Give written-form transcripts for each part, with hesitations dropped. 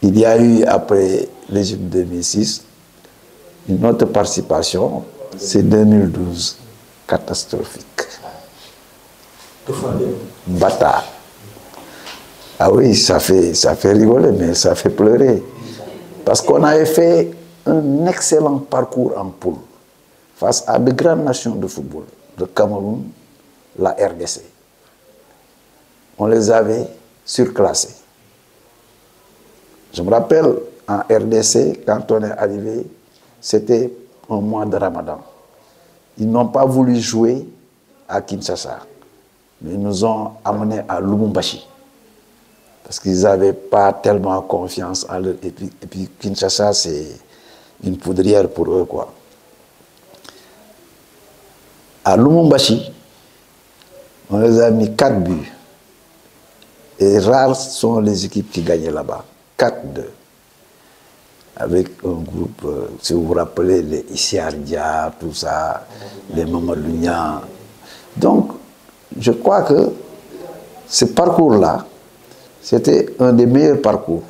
Il y a eu, après l'Égypte 2006, une autre participation, c'est 2012, catastrophique. Bata. Ah oui, ça fait rigoler, mais ça fait pleurer. Parce qu'on avait fait un excellent parcours en poule face à de grandes nations de football, le Cameroun, la RDC. On les avait surclassés. Je me rappelle, en RDC, quand on est arrivé, c'était un mois de Ramadan. Ils n'ont pas voulu jouer à Kinshasa, mais ils nous ont amenés à Lubumbashi. Parce qu'ils n'avaient pas tellement confiance en leur... Et puis Kinshasa, c'est une poudrière pour eux, quoi. À Lubumbashi, on les a mis 4 buts. Et rares sont les équipes qui gagnaient là-bas. 4-2. Avec un groupe, si vous vous rappelez, les Issiardia, tout ça, les Mamadou Niang. Donc, je crois que ce parcours-là, c'était un des meilleurs parcours.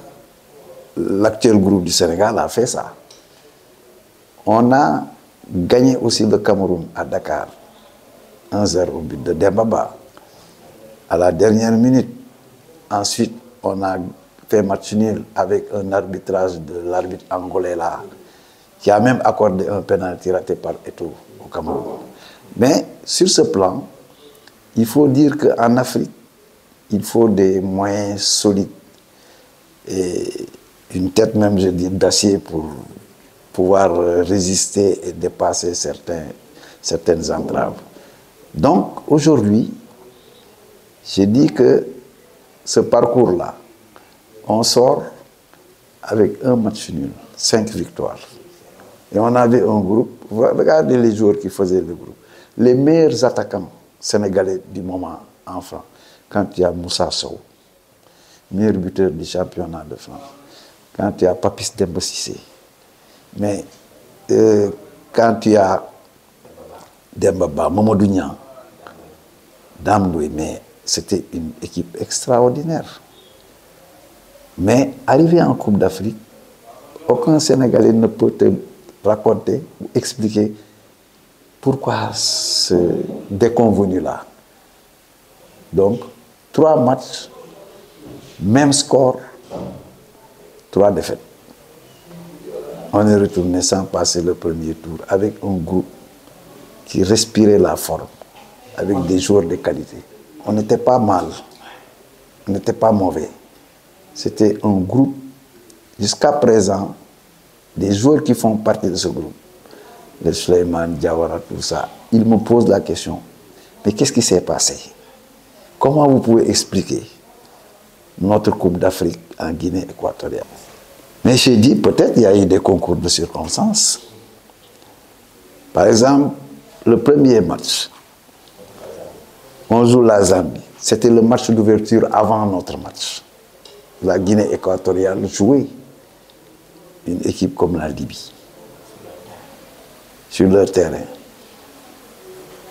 L'actuel groupe du Sénégal a fait ça. On a gagné aussi le Cameroun à Dakar, 1-0 au but de Dembaba, à la dernière minute. Ensuite, on a fait match nul avec un arbitrage de l'arbitre angolais là, qui a même accordé un pénalty raté par Eto'o au Cameroun. Mais sur ce plan, il faut dire qu'en Afrique, il faut des moyens solides et une tête même, je dis, d'acier pour pouvoir résister et dépasser certaines entraves. Donc, aujourd'hui, j'ai dit que ce parcours-là, on sort avec un match nul, 5 victoires. Et on avait un groupe, regardez les joueurs qui faisaient le groupe, les meilleurs attaquants sénégalais du moment en France. Quand il y a Moussa Sow, meilleur buteur du championnat de France. Quand il y a Papis Demba Cissé. Mais quand il y a Dembaba, Mamadou Niang, Dame Louis, mais c'était une équipe extraordinaire. Mais arrivé en Coupe d'Afrique, aucun Sénégalais ne peut te raconter ou expliquer pourquoi ce déconvenu-là. Donc, 3 matchs, même score, 3 défaites. On est retourné sans passer le premier tour avec un groupe qui respirait la forme, avec des joueurs de qualité. On n'était pas mal, on n'était pas mauvais. C'était un groupe, jusqu'à présent, des joueurs qui font partie de ce groupe, les Souleymane, Diawara, tout ça, ils me posent la question, mais qu'est-ce qui s'est passé? Comment vous pouvez expliquer notre Coupe d'Afrique en Guinée équatoriale? Mais j'ai dit, peut-être il y a eu des concours de circonstances. Par exemple, le premier match, on joue la Zambie. C'était le match d'ouverture avant notre match. La Guinée équatoriale jouait une équipe comme la Libye sur leur terrain.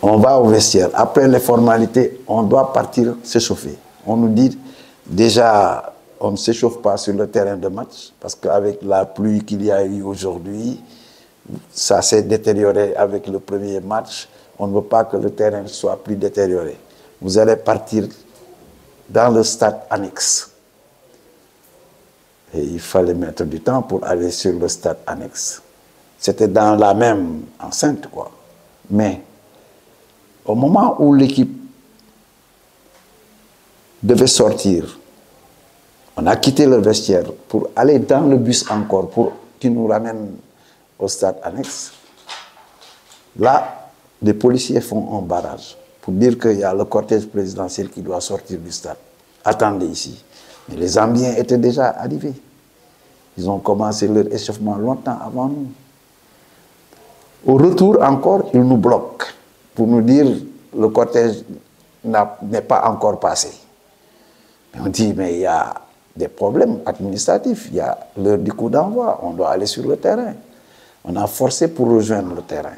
On va au vestiaire. Après les formalités, on doit partir s'échauffer. On nous dit déjà, on ne s'échauffe pas sur le terrain de match parce qu'avec la pluie qu'il y a eu aujourd'hui, ça s'est détérioré avec le premier match. On ne veut pas que le terrain soit plus détérioré. Vous allez partir dans le stade annexe. Et il fallait mettre du temps pour aller sur le stade annexe. C'était dans la même enceinte, quoi. Mais au moment où l'équipe devait sortir, on a quitté le vestiaire pour aller dans le bus encore, pour qu'il nous ramène au stade annexe. Là, les policiers font un barrage pour dire qu'il y a le cortège présidentiel qui doit sortir du stade. Attendez ici. Mais les Zambiens étaient déjà arrivés. Ils ont commencé leur échauffement longtemps avant nous. Au retour encore, ils nous bloquent pour nous dire que le cortège n'est pas encore passé. Mais on dit, mais il y a des problèmes administratifs, il y a l'heure du coup d'envoi, on doit aller sur le terrain. On a forcé pour rejoindre le terrain.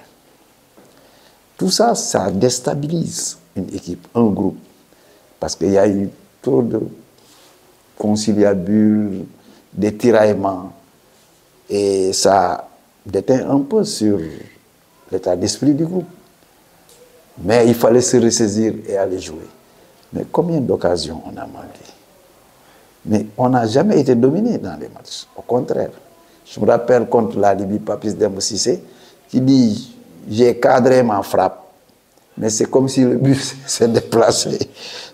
Tout ça, ça déstabilise une équipe, un groupe, parce qu'il y a eu trop de conciliabules, des tiraillements. Et ça déteint un peu sur l'état d'esprit du groupe. Mais il fallait se ressaisir et aller jouer. Mais combien d'occasions on a manqué? Mais on n'a jamais été dominé dans les matchs. Au contraire. Je me rappelle contre la Libye, Papis Demba Cissé, qui dit « J'ai cadré ma frappe ». Mais c'est comme si le but s'est déplacé.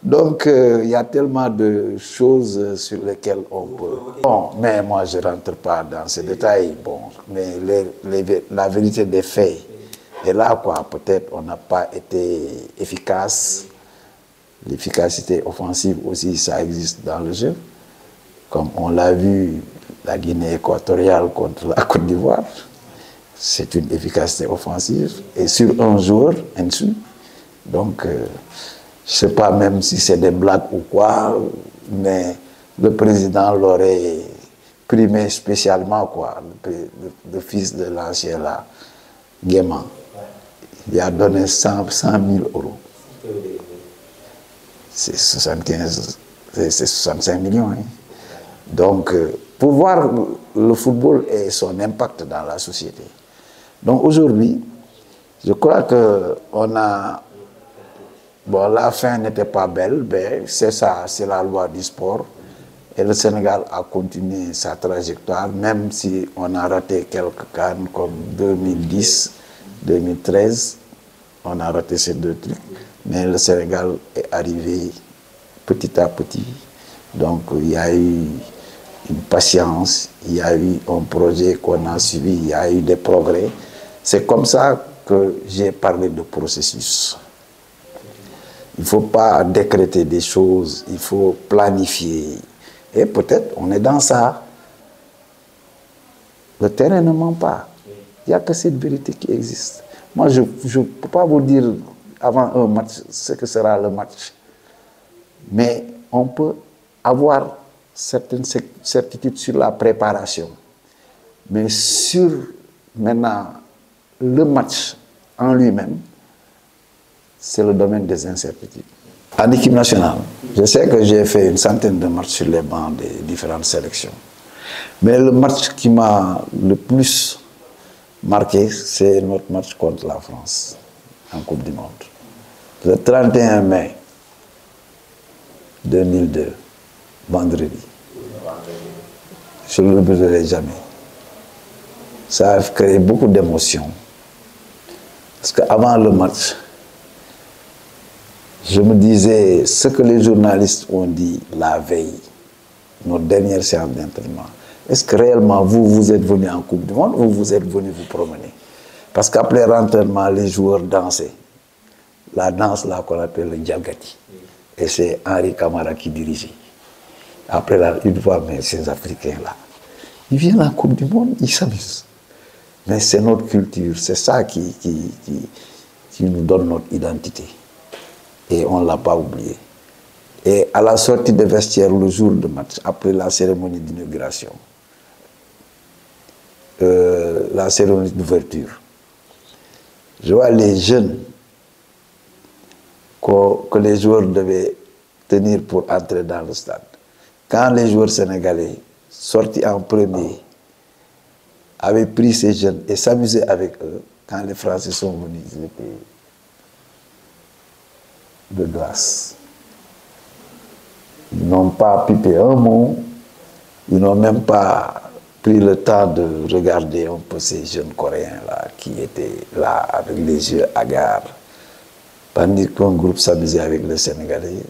Donc, il y a tellement de choses sur lesquelles on peut... Bon, mais moi, je ne rentre pas dans ces détails. Bon, mais la vérité des faits est là, quoi. Peut-être on n'a pas été efficace. L'efficacité offensive aussi, ça existe dans le jeu. Comme on l'a vu, la Guinée équatoriale contre la Côte d'Ivoire, c'est une efficacité offensive. Et sur un joueur, ainsi. Donc, je ne sais pas même si c'est des blagues ou quoi, mais le président l'aurait primé spécialement, quoi. Le fils de l'ancien là, Guéman. Il a donné 100 000 euros. C'est 65 millions. Hein. Donc, pour voir le football et son impact dans la société. Donc aujourd'hui, je crois qu'on a... Bon, la fin n'était pas belle, mais c'est ça, c'est la loi du sport. Et le Sénégal a continué sa trajectoire, même si on a raté quelques cannes comme 2010, 2013. On a raté ces deux trucs. Mais le Sénégal est arrivé petit à petit. Donc, il y a eu une patience, il y a eu un projet qu'on a suivi, il y a eu des progrès. C'est comme ça que j'ai parlé de processus. Il ne faut pas décréter des choses, il faut planifier. Et peut-être on est dans ça. Le terrain ne ment pas. Il n'y a que cette vérité qui existe. Moi, je ne peux pas vous dire avant un match ce que sera le match. Mais on peut avoir certaines certitudes sur la préparation. Mais sur maintenant le match en lui-même, c'est le domaine des incertitudes. En équipe nationale, je sais que j'ai fait une centaine de matchs sur les bancs des différentes sélections. Mais le match qui m'a le plus marqué, c'est notre match contre la France en Coupe du Monde. Le 31 mai 2002, vendredi. Je ne l'oublierai jamais. Ça a créé beaucoup d'émotions. Parce qu'avant le match, je me disais ce que les journalistes ont dit la veille, notre dernière séance d'entraînement. Est-ce que réellement vous êtes venu en Coupe du Monde ou vous êtes venu vous promener? Parce qu'après l'entraînement, les joueurs dansaient. La danse là qu'on appelle le Djalgati. Et c'est Henri Camara qui dirigeait. Après, une fois, mais ces Africains là, ils viennent en Coupe du Monde, ils s'amusent. Mais c'est notre culture, c'est ça qui nous donne notre identité. Et on ne l'a pas oublié. Et à la sortie des vestiaires, le jour de match, après la cérémonie d'inauguration, la cérémonie d'ouverture, je vois les jeunes que les joueurs devaient tenir pour entrer dans le stade. Quand les joueurs sénégalais, sortis en premier, avaient pris ces jeunes et s'amusaient avec eux, quand les Français sont venus, ils étaient de glace. Ils n'ont pas pipé un mot, ils n'ont même pas pris le temps de regarder un peu ces jeunes Coréens-là qui étaient là avec les yeux hagards. Tandis qu'un groupe s'amusait avec les Sénégalais,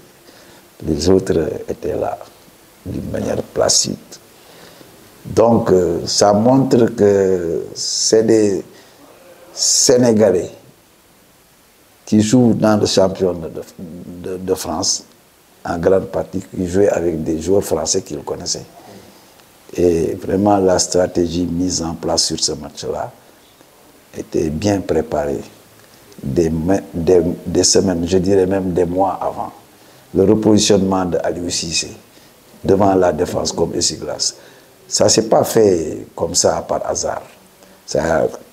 les autres étaient là d'une manière placide. Donc, ça montre que c'est des Sénégalais qui jouent dans le championnat de France, en grande partie, qui jouaient avec des joueurs français qu'ils connaissaient. Et vraiment, la stratégie mise en place sur ce match-là était bien préparée des semaines, je dirais même des mois avant. Le repositionnement d'Aliou Cissé devant la défense comme essuie-glace, ça ne s'est pas fait comme ça par hasard.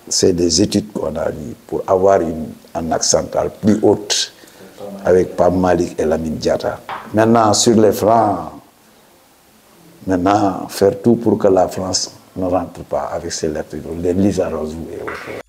C'est des études qu'on a eues pour avoir un axe central plus haute avec Pape Malick et Lamine Diatta. Maintenant, sur les flancs, Maintenant, faire tout pour que la France ne rentre pas avec ses lettres, les Lisa Rosou et autres.